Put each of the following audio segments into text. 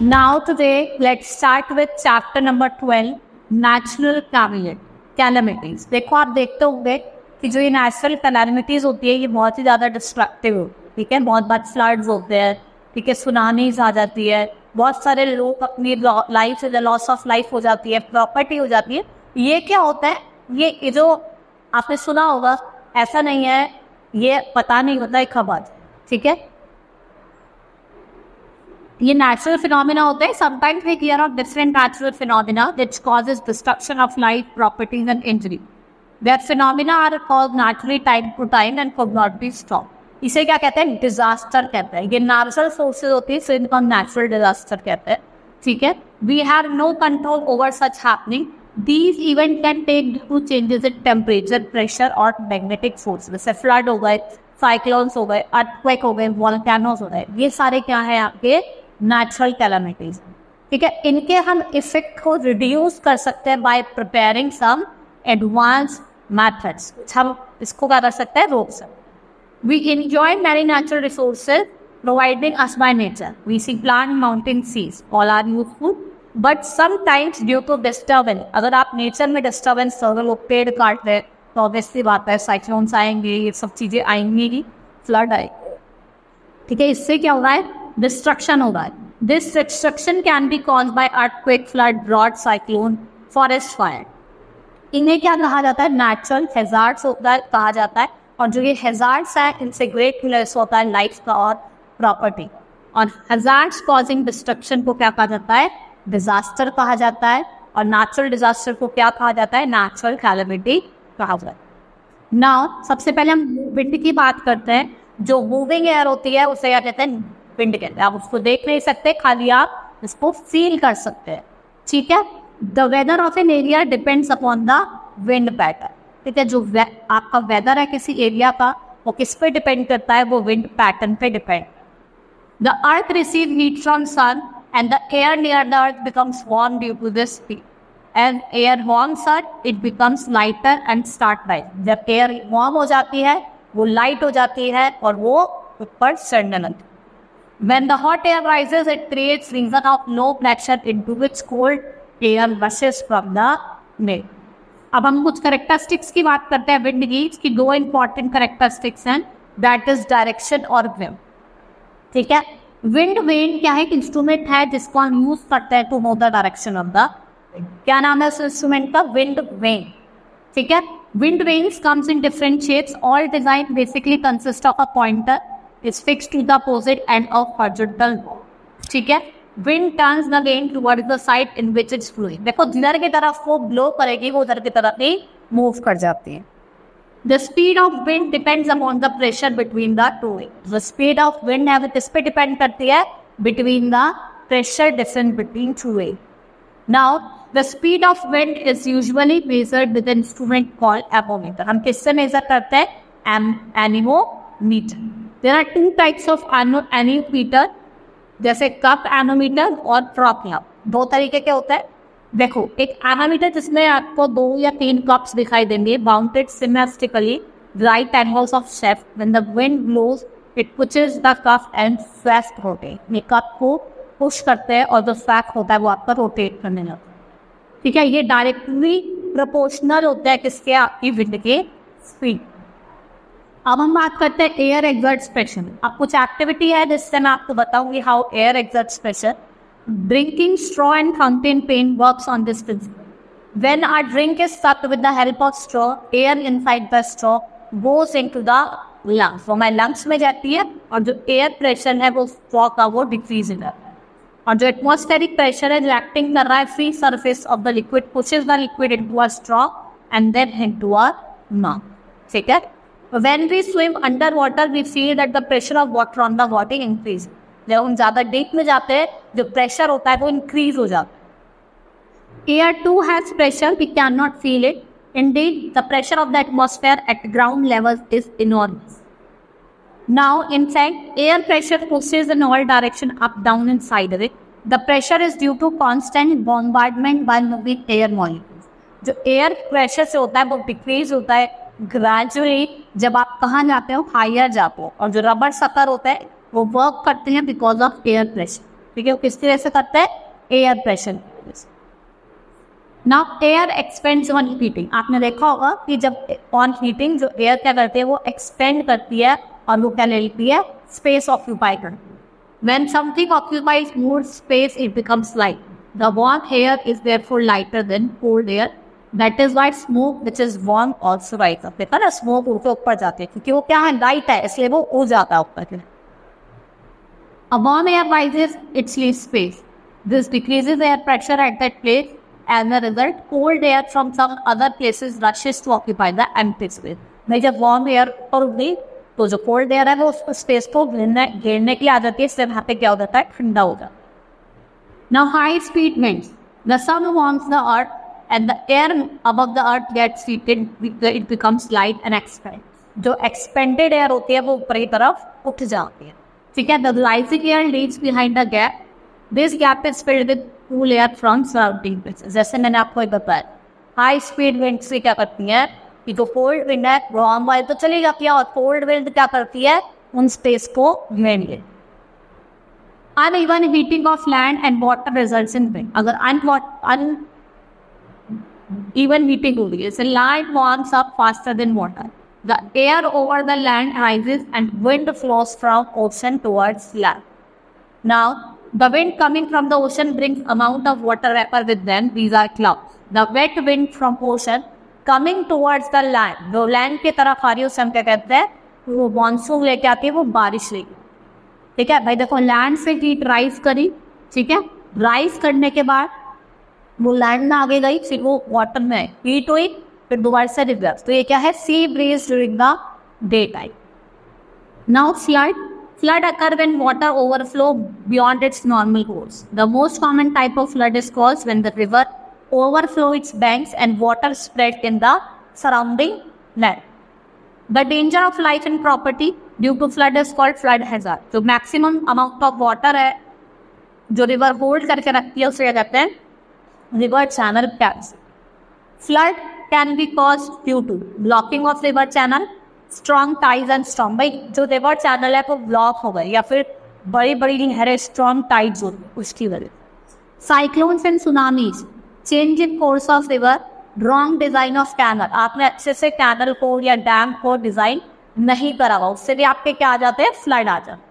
Now today, let's start with chapter number 12, natural calamities. देखो आप देखते होंगे कि जो ये नेचुरल कैलामिटीज होती है ये बहुत ही ज़्यादा डिस्ट्रक्टिव होती है, ठीक है। बहुत बार फ्लड्स होते हैं, ठीक है, सुनामीज आ जाती है, बहुत सारे लोग अपनी लाइफ से लॉस ऑफ लाइफ हो जाती है, प्रॉपर्टी हो जाती है। ये क्या होता है, ये जो आपने सुना होगा, ऐसा नहीं है, ये पता नहीं होता है खबर, ठीक है। ये नेचुरल फिनोमिना होते हैं। Sometimes we hear of different natural phenomena which causes destruction of life, properties and injury. That phenomena are called naturally time to time and could not be stopped. इसे क्या कहते हैं, डिजास्टर कहते हैं। ये natural forces होती है, इनको हम नेचुरल डिजास्टर कहते हैं, ठीक है। We have no control over such happening. These events can take due to changes in temperature, pressure और magnetic force। जैसे फ्लड हो गए, साइक्लोन्स हो गए, अर्थक्वेक हो गए, वॉल्केनोज हो गए, ये सारे क्या है आपके नेचुरल कैलामिटीज, ठीक है। इनके हम इफेक्ट को रिड्यूस कर सकते हैं by preparing some advance methods. हम इसको क्या कर सकते हैं, रोक सकते हैं। We enjoy many natural resources providing us by nature. We see plant, mountain, seas, all are useful but sometimes due to disturbance. अगर आप नेचर में डिस्टर्बेंस, अगर वो पेड़ काट रहे तो ऑब्वियसली बात है साइक्लोन्स आएंगे, ये सब चीज़ें आएंगी ही, फ्लड आएंगे, ठीक है। इससे क्या हो रहा है, डिस्ट्रक्शन हो रहा है। This destruction can be caused by earthquake, flood, drought, cyclone, forest fire. इन्हें क्या कहा जाता है, नेचुरल हैजार्ड्स होता है कहा जाता है। और जो ये हैजार्ड्स है इनसे ग्रेट लॉस होता है लाइफ का और प्रॉपर्टी। और हैजार्ड्स कॉजिंग डिस्ट्रक्शन को क्या कहा जाता है, डिजास्टर कहा जाता है। और नेचुरल डिजास्टर को क्या कहा जाता है, नेचुरल कैलामिटी कहा जाता है। नाउ सबसे पहले हम विंड की बात करते हैं। जो मूविंग एयर होती है उसे क्या कहते हैं, विंड कहते हैं। आप उसको देख नहीं सकते, खाली आप इसको फील कर सकते हैं, ठीक है। The weather of an area depends upon the wind pattern, ठीक है। जो आपका वेदर है किसी एरिया का, वो किस पे डिपेंड करता है, वो विंड पैटर्न पे depend. The earth receive heat from sun and the air near the earth becomes warm due to this heat. As air warms up, it becomes lighter and start rising. जब air warm हो जाती है, वो light हो जाती है और वो ऊपर चढ़ने लगती है। When the hot air rises, it creates region of low pressure into which cold air rushes from the mid. अब हम कुछ characteristics की बात करते हैं wind की। इसकी दो important characteristics हैं, that is direction और wind, ठीक है। विंड वेन क्या है, एक इंस्ट्रूमेंट है जिसको हम यूज करते हैं to know the direction of the wind. क्या नाम है उस इंस्ट्रूमेंट का, विंड वेन, ठीक है। Wind vanes comes in different shapes. All design basically consist of a pointer is fixed to the opposite end of horizontal, ठीक है। Wind turns the vane towards the side in which it's flowing. देखो जिधर की तरफ वो blow करेगी वो उधर की तरफ ही मूव कर जाती है। The speed of wind depends upon the pressure between the two waves. The speed of wind है वो किस पे depend करती है, between the pressure difference between two waves. Now the speed of wind is usually measured with an instrument called anemometer. हम किससे measure करते हैं, anemometer. There are two types of anemometer, जैसे cup anemometer और prop knop। दो तरीके के होते हैं। देखो एक एनामीटर जिसमें आपको 2 या 3 कप्स दिखाई देंगे, bounded symmetrically right angles of shape. When the wind blows it pushes the cup and swap rotate. ये कप को पुश करते हैं और जो स्वैप होता है वो आपका रोटेट करने लगता है, ठीक है। ये डायरेक्टली प्रोपोर्शनल होता है किसके, आपकी विंड के स्पीड। अब हम बात करते हैं एयर एक्सर्ट्स प्रेशर। अब कुछ एक्टिविटी है जिससे मैं आपको बताऊंगी how air exerts pressure. Drinking straw and fountain pen works on this principle. When our drink is sucked with the help of straw, air inside the straw goes into the lungs. वो हमारे lungs में जाती है और जो air pressure है वो straw का वो decrease हो जाता है। और जो atmospheric pressure है जो acting कर रहा है free surface of the liquid pushes the liquid into a straw and then into a mouth, ठीक है। When we swim underwater, we feel that the pressure of water on the body increases. जब हम ज़्यादा deep में जाते हैं जो pressure होता है वो इंक्रीज हो जाता है। Air too has pressure, we can not feel it. Indeed the pressure of the atmosphere at ground level is enormous. Now in fact air pressure pushes in all direction up down in side of it. The pressure is due to constant bombardment by moving air molecules. जो air pressure से होता है वो decrease होता है gradually जब आप कहाँ जाते हो, हायर जाते हो। और जो रबर सकर होता है वो वर्क करते हैं बिकॉज ऑफ एयर प्रेशर। ठीक है, वो किस तरह से करता है, air pressure. Now air expends on heating, आपने देखा होगा कि जब ऑन हीटिंग जो एयर क्या करती है वो एक्सपेंड करती है और वो क्या ले लेती है, स्पेस ऑक्यूपाई करती है। When something occupies more space, it becomes light. The warm air is therefore lighter than cold air. That is why smoke which is warm also rises up. देखा ना, स्मोक ऊपर ऊपर जाती है क्योंकि वो क्या है, लाइट है, इसलिए वो उड़ जाता है ऊपर। A warm air rises, it leaves space. This decreases air pressure at that place. As a result, cold air from some other places rushes to occupy the empty space. नहीं, जब warm air ऊपर उड़ती तो जो cold air है वो उस space को घेरने की आ जाती है, इससे वहाँ पे क्या हो जाता है, ठंडा हो जाता है। Now high speed winds, the sun warms the earth and the air above the earth gets heated, it becomes light and expand. जो एक्सपेंडेड एयर होती है वो ऊपर की तरफ उठ जाती है, ठीक है। The rising air leaves behind the gap, this gap is filled with cool air from surrounding places. जैसे मैंने आपको बताया, हाई स्पीड विंड से क्या करती है कि जो कोल्ड विंड है वार्म वायर तो चली जाती है, और कोल्ड विंड क्या करती है, उन स्पेस को घेर ले। Uneven heating of land and water results in wind. अगर अनइवन हीटिंग हो रही है, land warms up faster than water, the air over the land rises and wind flows from ocean towards land. Now the wind coming from the ocean brings amount of water vapour with them, these are clouds. The wet wind from ocean coming towards the land, जो land की तरफ आ रही है उसे हम क्या कहते हैं, वो मानसून लेके आती है, वो बारिश लेके, ठीक है भाई। देखो, लैंड से हीट राइज करी, ठीक है, राइज करने के बाद वो लैंड में आगे गई, फिर वो वाटर में हीट हुई, फिर दोबारा से रिवर्स। तो ये क्या है, sea breeze during the day time. Now flood occur when water overflow beyond it's normal course. The most common type of flood is called when the river overflow its banks and water spread in the surrounding land. The danger of life and property due to flood is called flood hazard. जो maximum amount of water है जो river hold करके रखती है उसे क्या कहते हैं, river channel gaps. Flood can be caused due to blocking of river channel, strong tides and storm. भाई जो river channel है वो block हो गई या फिर बड़ी बड़ी लहरें strong tides हो गई उसकी वजह। Cyclones and tsunamis, change in course of river, wrong design of canal. आपने अच्छे से कैनल को या डैम को डिजाइन नहीं करा हुआ, उससे भी आपके क्या आ जाते हैं, फ्लड आ जाते।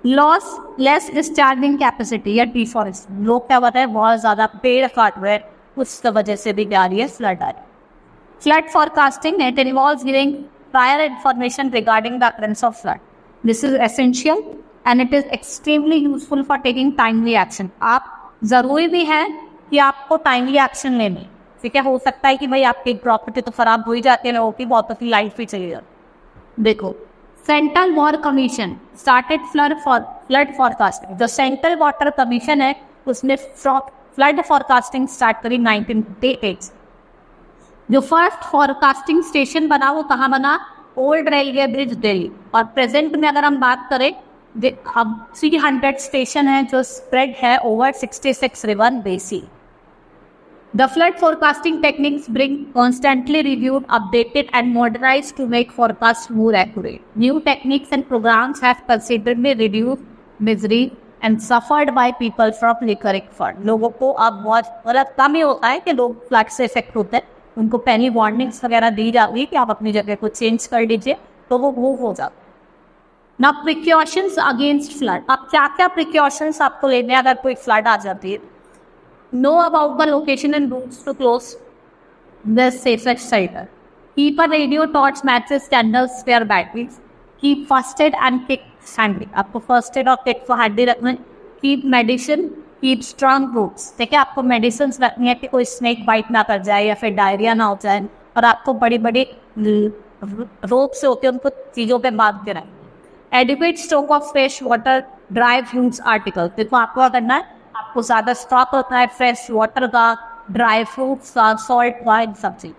लॉस लेस डिस्चार्जिंग कैपेसिटी या डिफॉरेस्टेशन, लोग क्या बताए, बहुत ज्यादा पेड़ काट रहे हैं, उस वजह से भी क्या आ रही है, फ्लड आ रही है। Flood forecasting, it involves giving prior information regarding the occurrence of flood. This is essential and it is extremely useful for taking timely action. आप जरूरी भी है कि आपको टाइमली एक्शन लेने, ठीक है। हो सकता है कि भाई आपकी प्रॉपर्टी तो खराब हो ही जाती है, लोगों की बहुत अपनी लाइफ भी चली जाती। देखो, central water commission started flood forecasting. जो सेंट्रल वाटर कमीशन है उसने फ्लड फॉरकास्टिंग स्टार्ट करी 1958। जो फर्स्ट फॉरकास्टिंग स्टेशन बना वो कहाँ बना, ओल्ड रेलवे ब्रिज दिल्ली। और प्रेजेंट में अगर हम बात करें, अब 300 स्टेशन है जो स्प्रेड है over 66 river basin. The flood forecasting techniques bring constantly reviewed, updated and modernized to make forecasts more accurate. New techniques and programs have considerably reduced misery and suffered by people from recurring flood. लोगों को अब बहुत मतलब कम ही होता है कि लोग flood से इफेक्ट होते हैं, उनको पहली वार्निंग्स वगैरह दी जाती है कि आप अपनी जगह को चेंज कर लीजिए, तो वो मूव हो जाता है। ना प्रिकॉशंस अगेंस्ट फ्लड, अब क्या क्या प्रिकॉशंस आपको लेने अगर कोई फ्लड आ जाती है। Know about the location and routes to close the safest shelter. Keep a radio, torch, matches, candles, spare batteries. Keep first aid and kit handy. आपको first aid और kit को handy रखना है। Keep medicine, keep strong roots. देखिए आपको medicines रखनी है कि कोई snake bite ना कर जाए या फिर डायरिया ना हो जाए, और आपको बड़ी बड़ी ropes से होते हैं उनको चीज़ों पे बांध के रखें। Adequate stock of fresh water, dry fruits articles. देखो आपको क्या करना है, आपको ज़्यादा स्टॉक होता है फ्रेश वाटर का, ड्राई फ्रूट्स का, सॉल्ट का, इन सब चीज।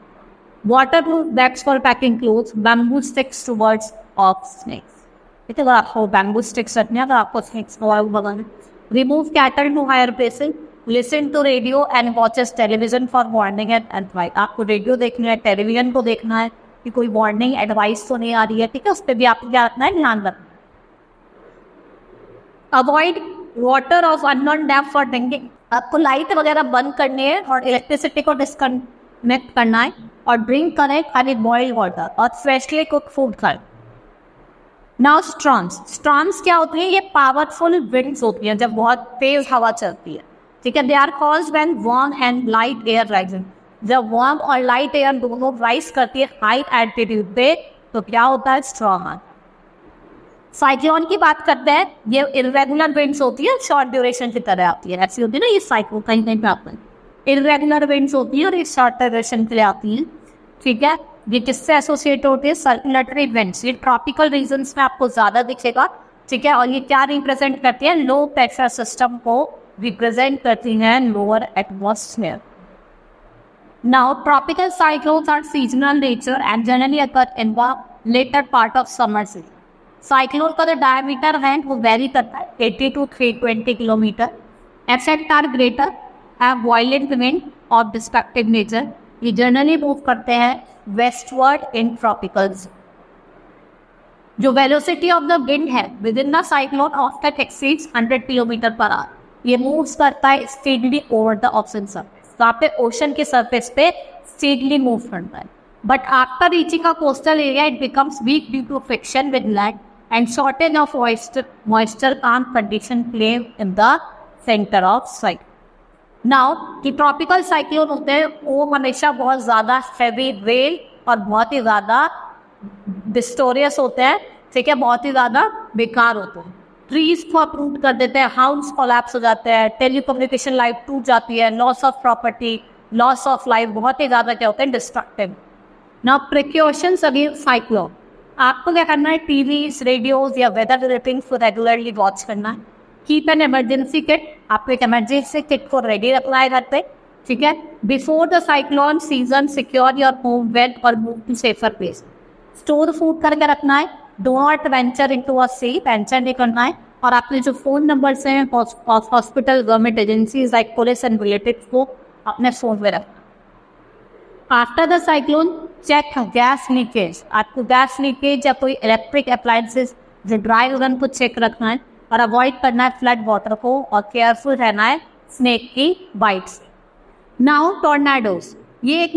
Water proof bags for packing clothes, bamboo sticks towards of snakes. ठीक है, अगर आपको बैम्बू स्टिक्स रखने हैं तो आपको स्नेक्स बगाना। Remove cattle to higher places, listen to radio and watches television for warning and advice. आपको रेडियो देखना है, टेलीविजन को देखना है कि कोई वार्निंग एडवाइस तो नहीं आ रही है, ठीक है, उस पर भी आपको क्या रखना है, ध्यान रखना। Avoid water of unknown depth for drinking. आपको लाइट वगैरह बंद करनी है और इलेक्ट्रिसिटी को डिस्कनेक्ट करना है और ड्रिंक करें खाली बॉइल्ड वाटर और फ्रेशली कुक फूड खाएं। नाउ स्टॉर्म्स क्या होती है? ये पावरफुल विंड्स होती हैं जब बहुत तेज हवा चलती है, ठीक है। They are caused when warm and light air rising. जब वार्म और लाइट एयर दोनों राइज करती है हाई एल्टीट्यूड पे तो क्या होता है? स्टॉर्म। साइक्लोन की बात करते हैं, ये इरेगुलर विंड्स होती है, शॉर्ट ड्यूरेशन की तरह आती है, ऐसी होती है ना ये साइक्लोन, कहीं कहीं पे आते हैं। इरेगुलर विंड्स होती है और ये शॉर्ट ड्यूरेशन के लिए आती है, ठीक है। ये किससे एसोसिएट होती है? Circulatory winds. ये ट्रॉपिकल रीजन्स में आपको ज्यादा दिखेगा, ठीक है। और ये क्या रिप्रेजेंट करती है? लो प्रेशर सिस्टम को रिप्रेजेंट करती हैं, lower atmosphere. Now tropical cyclones are seasonal nature and generally occur in the later part of summer season. Cyclone का जो डायमीटर है वो वेरी करता है 80 to 320 kilometre. Effect are greater, have violent wind of destructive nature. ये generally move करते हैं westward in tropicals. जो वेलोसिटी ऑफ द विंड है within the cyclone often exceeds 100 kilometre per hour. ये मूव्स करता है speedily over the ocean surface. तो आप पे ओशन के सरफेस पे स्पीडली मूव करता है, but after reaching a coastal area it becomes weak due to friction with land and shortage of moisture calm condition play in the center of cyclone. Now कि tropical cyclone होते हैं वो हमेशा बहुत ज़्यादा heavy rail और बहुत ही ज़्यादा डिस्टोरियस होते हैं, ठीक है, बहुत ही ज़्यादा बेकार होते हैं। ट्रीज को अपरूट कर देते हैं, हाउस कोलैप्स हो जाते हैं, टेलीकम्युनिकेशन लाइफ टूट जाती है, loss of property, loss of life, बहुत ही ज़्यादा क्या होते हैं? Destructive. Now precautions against cyclone. आपको क्या करना है? टीवीज, रेडियोज या वेदर बुलेटिन को रेगुलरली वॉच करना है। कीप एन इमरजेंसी किट, आपको एक इमरजेंसी किट को रेडी रखना है घर पे, ठीक है। Before the cyclone season secure your home well और move to safer place. Store food करके रखना है। Do not venture into a sea, venture नहीं करना है। और आपने जो फोन नंबर्स हैं hospital, government agencies like police and relative को अपने फोन में रखना। After the cyclone check gas leakage. आपको गैस लीकेज या कोई इलेक्ट्रिक अप्लायंसेस जो ड्राई हो उनको चेक रखना है और अवॉइड करना है फ्लड वाटर को और केयरफुल रहना है स्नेक की बाइट से। नाउ टॉर्नेडोज, ये एक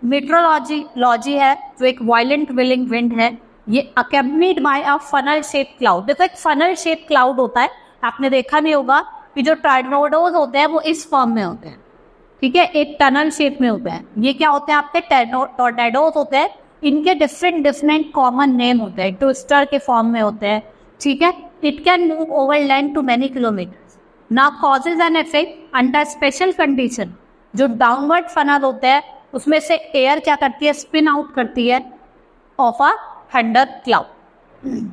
मेट्रोलॉजी है जो एक वायलेंट विलिंग विंड है। ये accompanied by a funnel shape cloud. देखो एक फनल शेप क्लाउड होता है, आपने देखा नहीं होगा कि जो टॉर्नेडोज होते हैं वो इस फॉर्म में होते हैं, ठीक है, एक टनल शेप में होते हैं। ये क्या होते हैं? आपके टॉर्नेडोज होते हैं, इनके डिफरेंट कॉमन नेम होते हैं, ट्विस्टर के फॉर्म में होते हैं, ठीक है। It can move over land to many kilometres. Now causes and effect under special condition. जो डाउनवर्ड फनल होते हैं उसमें से एयर क्या करती है? स्पिन आउट करती है of a thunder cloud.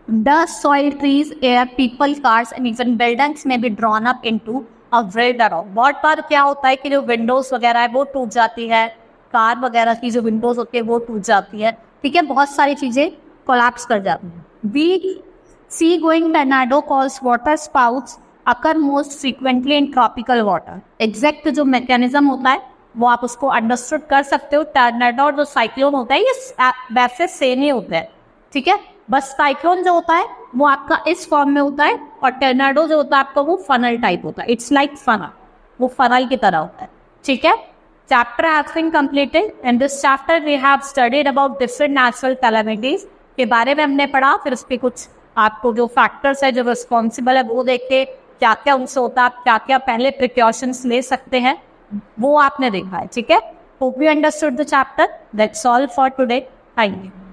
Dust, soil, trees, air, people, cars and even buildings may be drawn up into a world around। बहुत बार क्या होता है कि जो विंडोज वगैरह है वो टूट जाती है, कार वगैरह की जो विंडोज होती है वो टूट जाती है, ठीक है, बहुत सारी चीजें कोलैप्स कर जाती हैं। Weak sea going tornado calls water spouts occur most frequently in tropical water. Exact जो मैकेनिज्म होता है वो आप उसको अंडरस्टूड कर सकते हो। टर्नाडो और जो साइक्लोन होता है ये वैसे सेम ही होता है, ठीक है, बस साइक्लोन जो होता है वो आपका इस फॉर्म में होता है और टर्नाडो जो होता है आपका वो फनल टाइप होता है। इट्स लाइक फनल, वो फनल की तरह होता है, ठीक है। Chapter has been completed. In this chapter we have studied about different natural calamities के बारे में हमने पढ़ा। फिर उस पर कुछ आपको जो फैक्टर्स है जो रिस्पॉन्सिबल है वो देख के क्या क्या उनसे होता है, आप क्या क्या पहले प्रिकॉशंस ले सकते हैं वो आपने देखा है, ठीक है। Hope you understood the chapter. That's all for today. Thank you.